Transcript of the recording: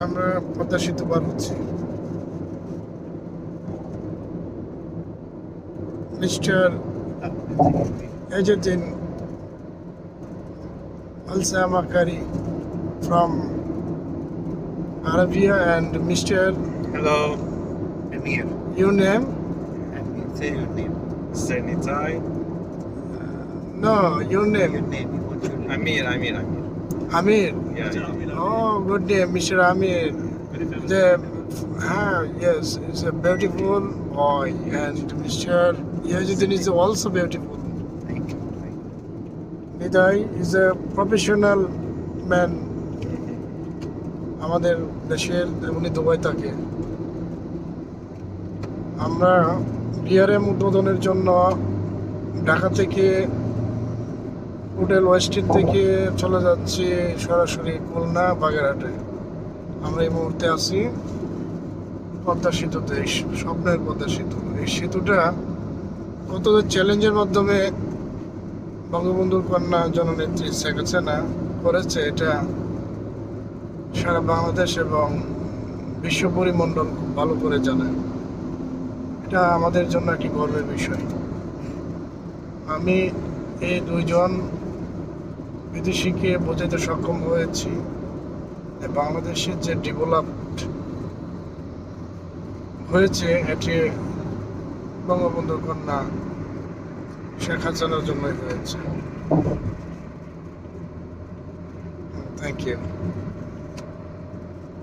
আমরা পদ্মা সেতু পার হচ্ছি। Mister Ezzuddin Al-Samakari from Arabia and Mr. Hello, Amir. Your name? Amir, say your name. Zenitai. No, your name. Your name. What's your name? Amir. Amir. Yeah. Oh, good name, Mr. Amir. Yes, he's a beautiful boy, and Mr. Yajuddin is also beautiful. Thank you. Nidai is a professional man. আমাদের দেশের উনি Dubai থাকে। আমরা BRM উদ্বোধনের জন্য ঢাকা থেকে hotel ওয়েস্টিন থেকে চলে যাচ্ছি সরাসরি খুলনা বাগেরহাটে। আমরা এই মুহূর্তে আছি পদ্মা সেতুতে, এই স্বপ্নের পদ্মা সেতু। এই সেতুটা কত চ্যালেঞ্জের মাধ্যমে বঙ্গবন্ধুর কন্যা জননেত্রী শেখ হাসিনা করেছে, এটা সারা বাংলাদেশ এবং বিশ্ব পরিমণ্ডল খুব ভালো করে জানে। এটা আমাদের জন্য একটি গর্বের বিষয়। আমি এই দুইজন বিদেশিকে বোঝাতে সক্ষম হয়েছি বাংলাদেশের যে ডেভেলপড হয়েছে এটি বঙ্গবন্ধুর কন্যা শেখ হাসিনার জন্যই হয়েছে। Thank you.